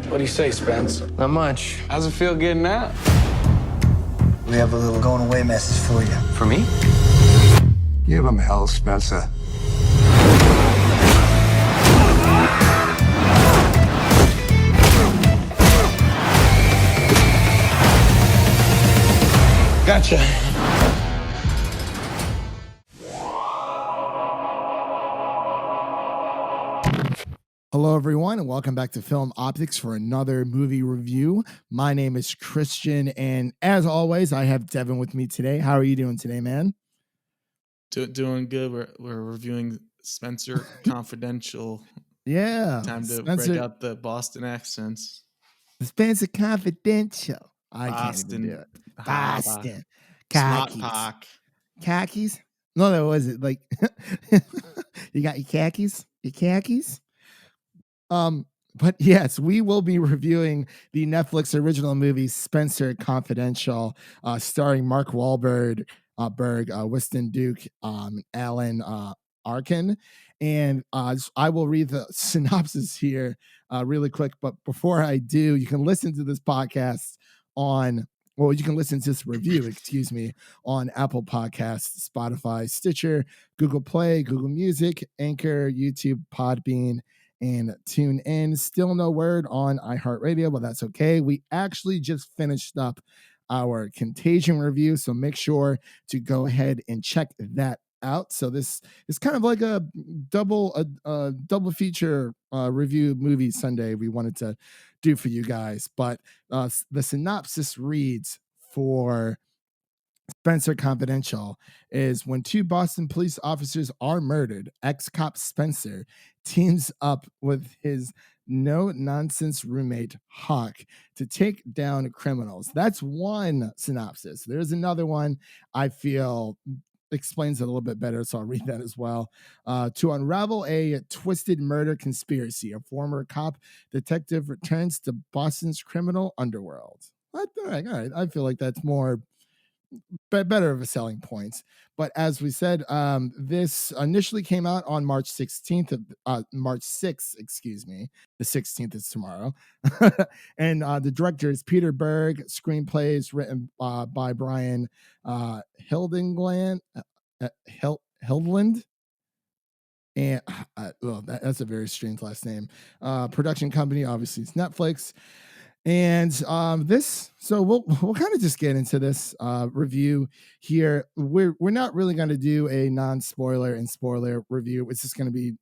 What do you say, Spence? Not much. How's it feel getting out? We have a little going away message for you. For me? Give him hell, Spencer. Gotcha. Hello, everyone, and welcome back to Film Optics for another movie review. My name is Christian, and as always, I have Devin with me today. How are you doing today, man? Doing good. We're reviewing Spenser Confidential. Yeah. Time to break out the Boston accents. Spenser Confidential. I Boston. can't even do it. Boston. Khakis. Khakis? No, that was it. Like, you got your khakis? Your khakis? But yes, we will be reviewing the Netflix original movie Spenser Confidential, starring Mark Wahlberg, Berg, Winston Duke, Alan Arkin. And I will read the synopsis here really quick. But before I do, you can listen to this podcast you can listen to this review, on Apple Podcasts, Spotify, Stitcher, Google Play, Google Music, Anchor, YouTube, Podbean, and tune in. Still no word on iHeartRadio, but that's okay. We actually just finished up our Contagion review, so make sure to go ahead and check that out. So this is kind of like a double feature review movie Sunday we wanted to do for you guys. But the synopsis reads for Spenser Confidential is when two Boston police officers are murdered, ex-cop Spenser teams up with his no-nonsense roommate, Hawk, to take down criminals. That's one synopsis. There's another one I feel explains it a little bit better, so I'll read that as well. To unravel a twisted murder conspiracy, a former cop detective returns to Boston's criminal underworld. All right. I feel like that's more better of a selling points. But as we said, this initially came out on March 6th, the 16th is tomorrow. And the director is Peter Berg. Screenplay is written by Brian Helgeland. Helgeland. And that's a very strange last name. Production company, obviously, is Netflix. And so we'll kind of just get into this review here. We're not really going to do a non-spoiler and spoiler review. It's just going to be,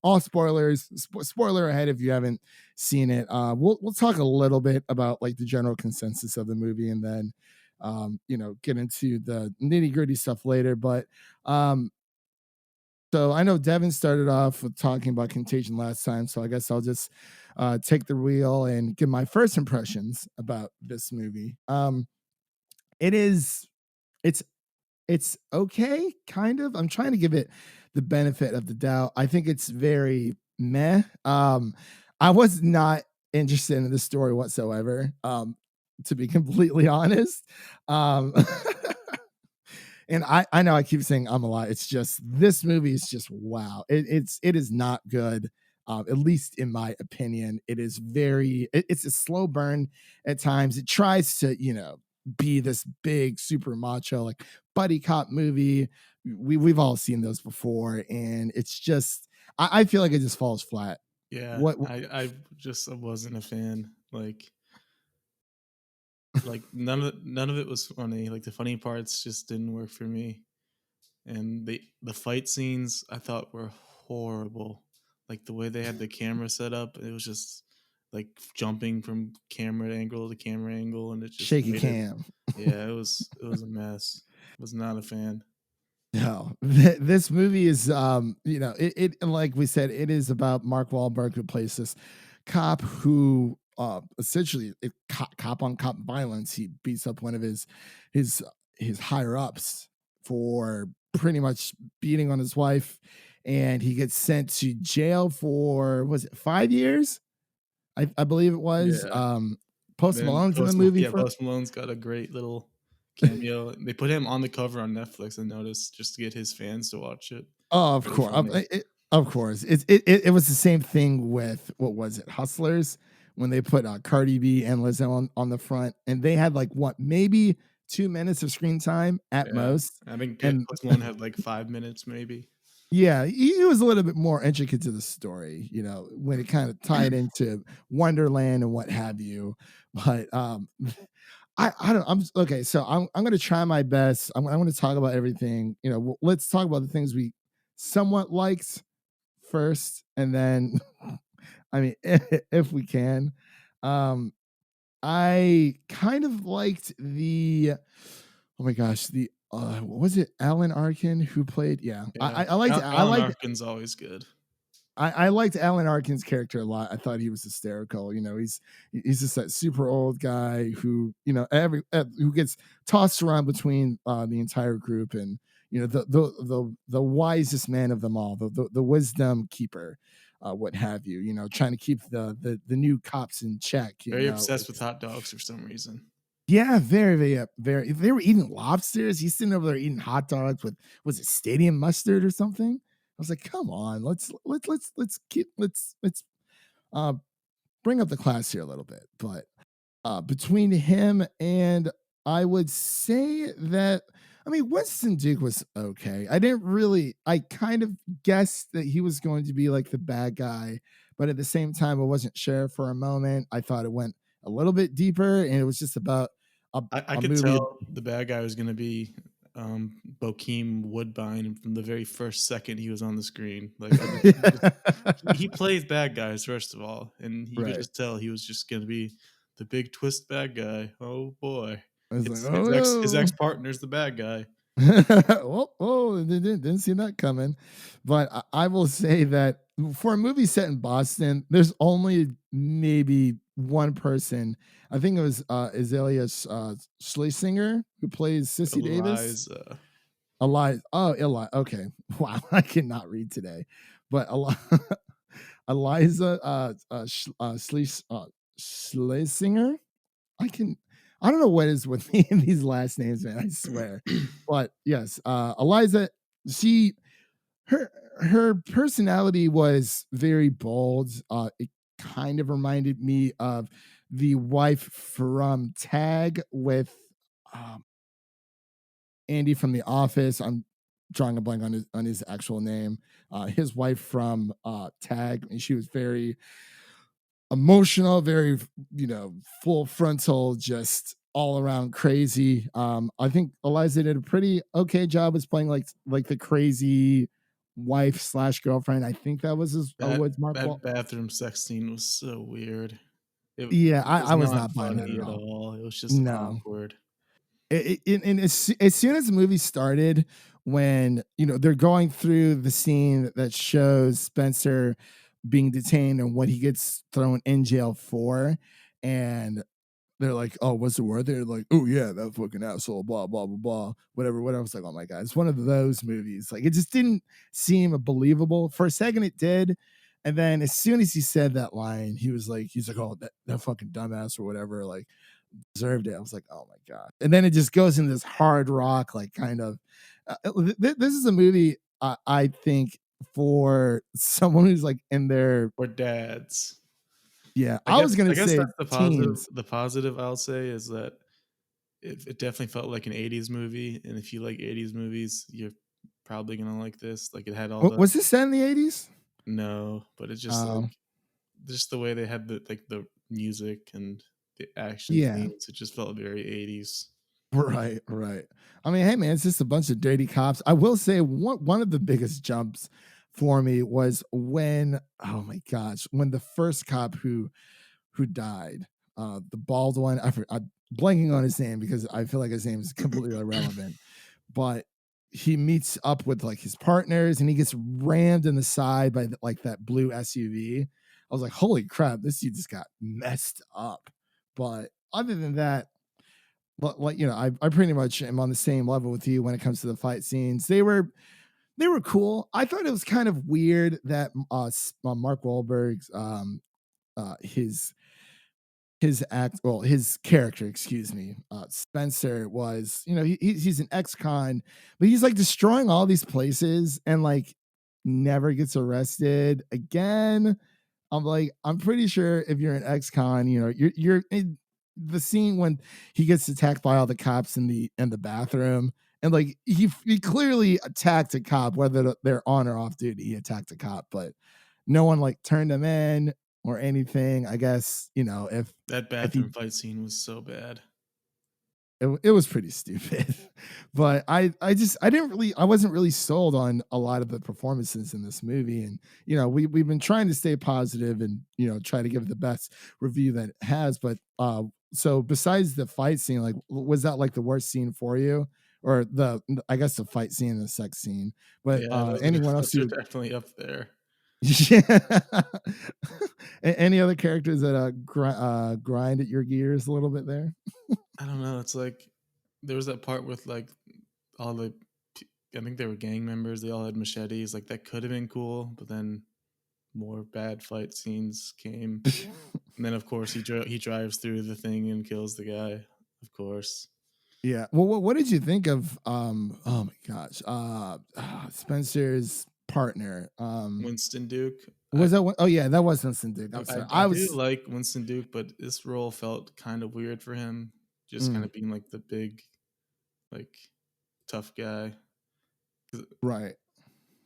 all spoilers. Spoiler ahead if you haven't seen it. We'll talk a little bit about like the general consensus of the movie, and then get into the nitty-gritty stuff later. But so I know Devin started off with talking about Contagion last time, so I guess I'll just take the wheel and give my first impressions about this movie. It's okay, kind of. I'm trying to give it the benefit of the doubt. I think it's very meh. I was not interested in the story whatsoever, to be completely honest. And I know I keep saying I'm a lot. It's just this movie is just wow. It is not good. At least in my opinion, it's a slow burn at times. It tries to be this big super macho like buddy cop movie. We've all seen those before, and it's just I feel like it just falls flat. Yeah, I wasn't a fan. Like none of it was funny. Like the funny parts just didn't work for me, and the fight scenes I thought were horrible. Like the way they had the camera set up, it was just like jumping from camera angle to camera angle, and it just shaky cam. It was a mess. Was not a fan. No, this movie is it like we said, it is about Mark Wahlberg, who plays this cop who essentially cop on cop violence. He beats up one of his higher ups for pretty much beating on his wife, and he gets sent to jail for 5 years? I believe it was. Yeah. Post Malone's in the movie. Yeah, Post Malone's got a great little cameo. They put him on the cover on Netflix, I noticed, just to get his fans to watch it. Oh, of course. Of course. It was the same thing with, what was it, Hustlers, when they put Cardi B and Lizzo on the front, and they had like what, maybe 2 minutes of screen time at Yeah, most. I think And Post Malone had like 5 minutes, maybe. yeah, he was a little bit more intricate to the story, when it kind of tied into Wonderland and what have you. But I don't. Okay. So I'm going to try my best. I'm going to talk about everything. Let's talk about the things we somewhat liked first, and then I mean, if we can. Um, I kind of liked the oh my gosh, the was it Alan Arkin who played? Yeah, Yeah, I liked I Alan liked Arkin's always good. I liked Alan Arkin's character a lot. I thought he was hysterical. He's just that super old guy who who gets tossed around between the entire group, and the wisest man of them all, the wisdom keeper, what have you. Trying to keep the new cops in check. Very obsessed with hot dogs for some reason. Yeah, very, very, very. They were eating lobsters. He's sitting over there eating hot dogs with, was it stadium mustard or something? I was like, come on, let's uh bring up the class here a little bit. But between him and, I would say that, I mean, Winston Duke was okay. I kind of guessed that he was going to be like the bad guy, but at the same time, I wasn't sure for a moment. I thought it went a little bit deeper, and it was just about I a could movie. tell the bad guy was going to be Bokeem Woodbine from the very first second he was on the screen. Like he plays bad guys first of all, and you could Right. just tell he was just going to be the big twist bad guy. Oh boy, I was like, it's oh his no. ex partner's the bad guy. Didn't see that coming. But I will say that for a movie set in Boston, there's only maybe one person. I think it was Azalea Schlesinger who plays Sissy Davis. Eliza. Eli. Oh, Eli. Okay. Wow. I cannot read today. But Eliza Schlesinger. I can. I don't know what is with me in these last names, man. I swear. But yes, Eliza. She, her her personality was very bold. It kind of reminded me of the wife from Tag with um, Andy from The Office. I'm drawing a blank on his actual name. His wife from Tag. And she was very emotional, very, full frontal, just all around crazy. I think Eliza did a pretty okay job as playing like the crazy wife slash girlfriend. I think that was his That was Mark Wall. that bathroom sex scene was so weird. It Yeah, I was was not not buying that funny at at all. all. It was just No. awkward. And as soon as the movie started, when they're going through the scene that shows Spencer being detained and what he gets thrown in jail for, and they're like, "Oh, what's the word?" They're like, "Oh yeah, that fucking asshole." Blah blah blah blah. Whatever. Whatever. I was like, "Oh my god!" It's one of those movies. Like it just didn't seem believable. For a second, it did, and then as soon as he said that line, he's like, "Oh, that fucking dumbass or whatever." Like deserved it. I was like, "Oh my god!" And then it just goes into this hard rock, like kind of. This is a movie I think for someone who's like in their, Or dads. yeah. I I guess was gonna I guess say that's the positive. teens. The positive I'll say is that it definitely felt like an '80s movie, and if you like '80s movies, you're probably gonna like this. Like it had all the Was this set in the 80s? no, but it's just like Oh, just the way they had the music and the action yeah. scenes. It just felt very '80s. Right, right. I mean, hey man, it's just a bunch of dirty cops. I will say one of the biggest jumps for me was when, oh my gosh, when the first cop who died, the bald one, I'm blanking on his name because I feel like his name is completely irrelevant, but he meets up with like his partners and he gets rammed in the side by like that blue SUV. I was like, holy crap, this dude just got messed up. But other than that, like I pretty much am on the same level with you when it comes to the fight scenes. They were cool. I thought it was kind of weird that Mark Wahlberg's his act well his character, excuse me, Spencer was, he's an ex-con, but he's like destroying all these places and like never gets arrested again. I'm like, I'm pretty sure if you're an ex-con, you're in the scene when he gets attacked by all the cops in the bathroom, and like he clearly attacked a cop, whether they're on or off duty. He attacked a cop, but no one like turned him in or anything. I guess That if he bathroom fight scene was so bad. it was pretty stupid. But I wasn't really sold on a lot of the performances in this movie. And we've been trying to stay positive and try to give it the best review that it has. But so besides the fight scene, like was that like the worst scene for you? Or I guess the fight scene and the sex scene. But Yeah, anyone else those are you definitely up there. yeah. Any other characters that grind at your gears a little bit there? I don't know. It's like there was that part with like all the, I think they were gang members. They all had machetes. Like that could have been cool, but then more bad fight scenes came. And then of course he drives through the thing and kills the guy. Of course, Yeah. Well, what did you think of oh my gosh, Spencer's partner? Winston Duke. Was that one? Oh yeah, that was Winston Duke. I'm sorry. I I do was like Winston Duke, but this role felt kind of weird for him. Just kind mm, of being like the big, like tough guy. 'Cause, right.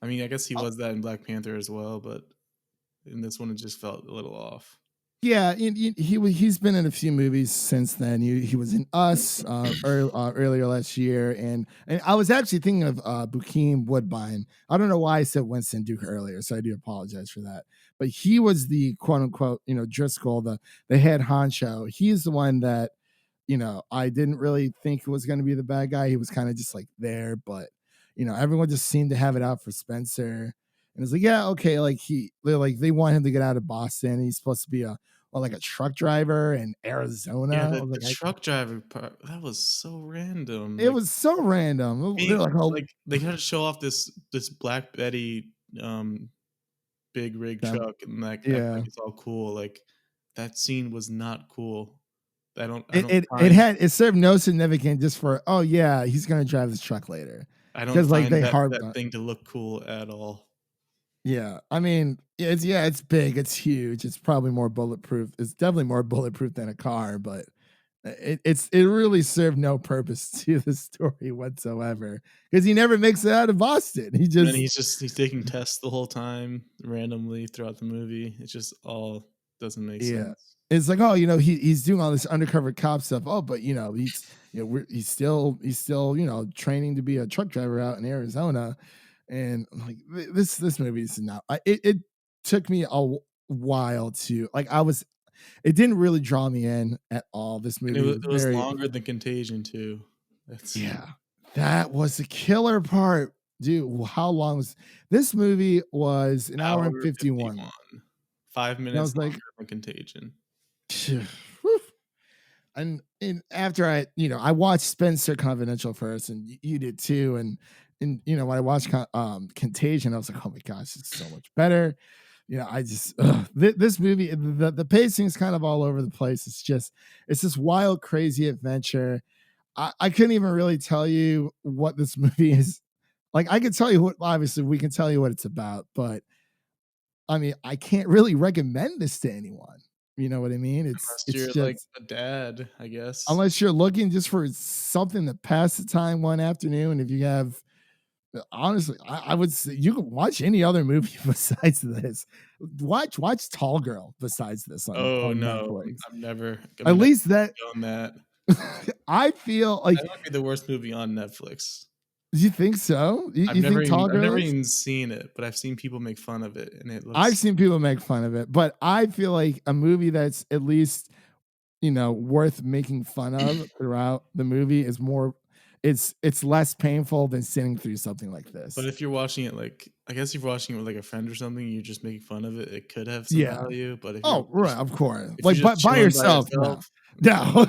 I mean, I guess he was that in Black Panther as well, but in this one it just felt a little off. Yeah, he's been in a few movies since then. He was in Us earlier last year, and I was actually thinking of Bokeem Woodbine. I don't know why I said Winston Duke earlier, so I do apologize for that. But he was the quote unquote Driscoll, the head honcho. He's the one that I didn't really think was going to be the bad guy. He was kind of just like there, but everyone just seemed to have it out for Spencer. And it's like, yeah, okay, like they want him to get out of Boston. He's supposed to be like a truck driver in Yeah, Arizona. I was the like, truck driver part, that was so random. it Like was so random. They're being like, oh, like they gotta show off this Black Betty big rig them. truck and like act like Yeah. it's all cool. Like that scene was not cool. I It, don't it it find had it served no significance just for oh yeah he's gonna drive this truck later I don't because like find they that harped on. thing to look cool at all. Yeah, I mean, it's big, it's huge, it's probably more bulletproof. It's definitely more bulletproof than a car, but it really served no purpose to the story whatsoever because he never makes it out of Boston. He And then just he's taking tests the whole time randomly throughout the movie. It just all doesn't make yeah, sense. it's like oh he's doing all this undercover cop stuff. Oh, but he's he's still training to be a truck driver out in Arizona, and I'm like this movie is not. It took me a while to like I was it didn't really draw me in at all. This And movie was it was very longer than Contagion too. That's yeah. That was the killer part. Dude, how long was this movie was an hour and hour 51. 51. 5 And I minutes was like, longer than Contagion. whew. And after I watched Spenser Confidential first, and you did too. And when I watched Contagion, I was like, oh my gosh, it's so much better. I just this movie, the pacing is kind of all over the place. It's this wild, crazy adventure. I couldn't even really tell you what this movie is. Like, I could tell you what, obviously, we can tell you what it's about, but I mean, I can't really recommend this to anyone. You know what I mean? Unless It's you're like just a dad, I guess. unless you're looking just for something to pass the time one afternoon. If you have, honestly, I would say you can watch any other movie besides this. Watch Tall Girl besides this Oh on no, Netflix. I'm At never least that on that. I feel like. That might be the worst movie on Netflix. You think so? You think Tall I've Girl never is? even seen it, but I've seen people make fun of it, and it I've looks. seen people make fun of it, but I feel like a movie that's at least worth making fun of throughout the movie is more. It's less painful than sitting through something like But this. if you're watching it, like I guess if you're watching it with like a friend or something, you're just making fun of it. It could have some Yeah. value, but Oh, right. Of course. if Like, you're just but by chilling by yourself, no, yourself, no,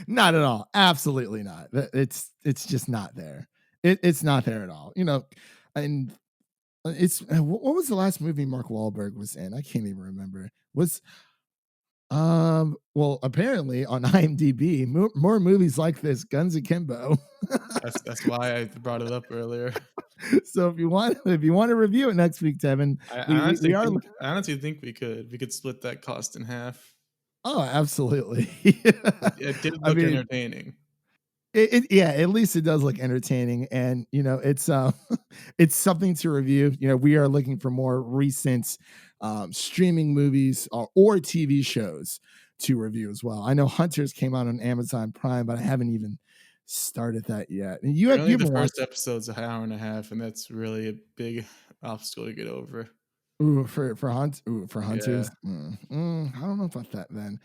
not at all. Absolutely not. It's just not there. It's not there at all. And it's what was the last movie Mark Wahlberg was in? I can't even remember. Well, apparently on IMDb, more movies like this, Guns Akimbo. That's why I brought it up earlier. So if you want to review it next week, Devin, we are. I honestly think we could. We could split that cost in half. Oh, absolutely. It did I look mean, entertaining. yeah, at least it does look entertaining, and it's it's something to review. We are looking for more recent streaming movies or TV shows to review as well. I know Hunters came out on Amazon Prime, but I haven't even started that yet. And Apparently, you the haven't first watched. episode's an hour and a half, and that's really a big obstacle to get over. Ooh, for Yeah, hunters. I don't know about that. Then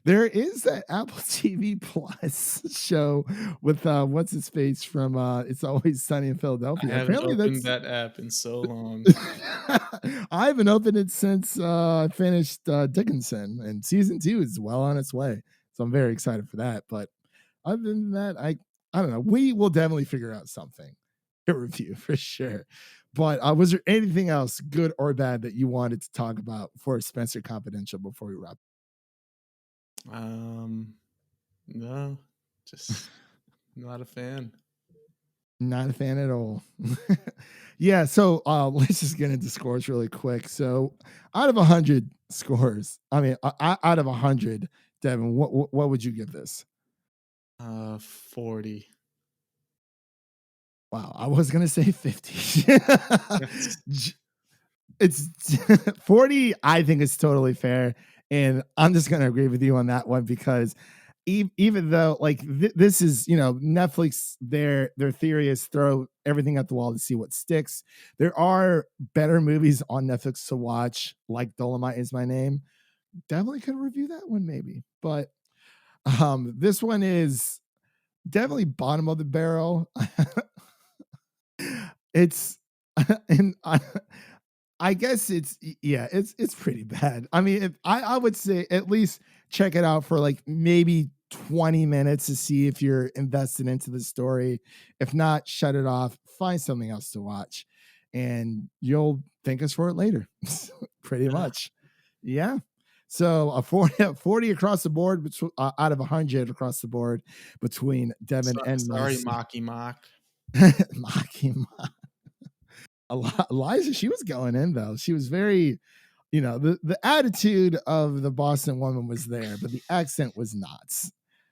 there is that Apple TV Plus show with what's his face from It's Always Sunny in I Philadelphia. haven't Apparently, opened that's. that app in so long. I haven't opened it since I finished Dickinson, and season 2 is well on its way. So I'm very excited for that. But other than that, I don't know. We will definitely figure out something to review for sure. But was there anything else, good or bad, that you wanted to talk about for Spenser Confidential before we wrap? Um, no, just not a fan. Not a fan at all. Yeah, so let's just get into scores really quick. So, out of 100 scores, I mean, out of 100, Devin, what would you give this? 40. Wow, I was gonna say 50. Yes. It's 40. I think is totally fair, and I'm just gonna agree with you on that one because even though like this is Netflix, their theory is throw everything at the wall to see what sticks. There are better movies on Netflix to watch, like Dolomite Is My Name. Definitely could review that one maybe, but this one is definitely bottom of the barrel. It's and I guess yeah, it's pretty bad. I mean, if I would say at least check it out for like maybe 20 minutes to see if you're invested into the story. If not, shut it off, find something else to watch, and you'll thank us for it later. Pretty Yeah. much. Yeah. So a 40 across the board, out of 100 across the board between Devin and Sorry, myself. Mocky Mock. Mocking Eliza, she was going in though. She was very, the attitude of the Boston woman was there, but the accent was not.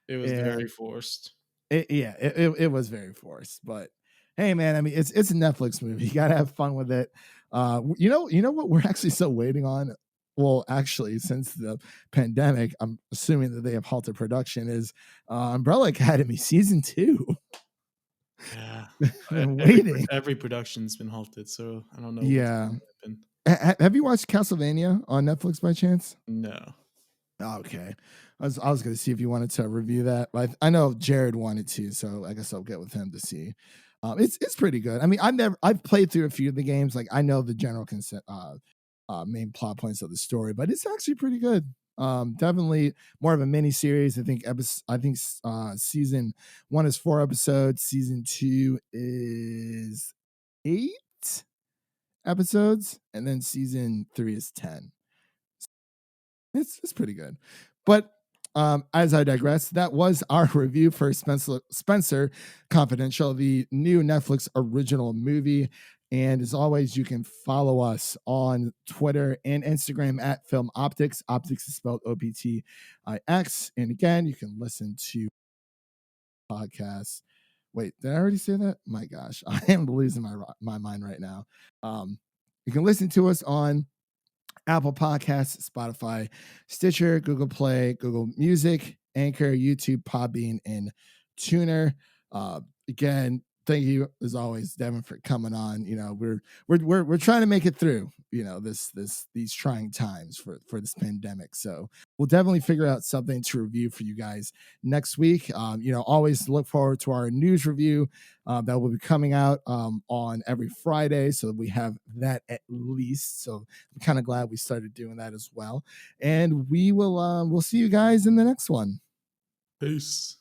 It was very And forced. it was very forced. But hey, man, I mean, it's a Netflix movie. You gotta have fun with it. You know what we're actually still waiting on. Well, actually, since the pandemic, I'm assuming that they have halted production. Is Umbrella Academy season 2? Yeah. Been waiting. Every production's been halted, so I don't know what's Yeah. gonna happen. Have you watched Castlevania on Netflix by chance? No. Okay. I was going to see if you wanted to review that, but I know Jared wanted to, so I guess I'll get with him to see. It's pretty good. I mean, I've played through a few of the games. Like I know the general main plot points of the story, but it's actually pretty good. Definitely more of a mini series. Season 1 is 4 episodes. Season 2 is 8 episodes, and then season 3 is 10. It's pretty good. But as I digress, that was our review for Spenser Confidential, the new Netflix original movie. And as always, you can follow us on Twitter and Instagram at Film Optics. Optics is spelled OPTIX. And again, you can listen to podcasts. Wait, did I already say that? My gosh, I am losing my mind right now. You can listen to us on Apple Podcasts, Spotify, Stitcher, Google Play, Google Music, Anchor, YouTube, Podbean, and Tuner. Again, thank you as always, Devin, for coming on. We're trying to make it through. These trying times for this pandemic. So we'll definitely figure out something to review for you guys next week. Always look forward to our news review that will be coming out on every Friday, so we have that at least. So I'm kind of glad we started doing that as well. And we'll see you guys in the next one. Peace.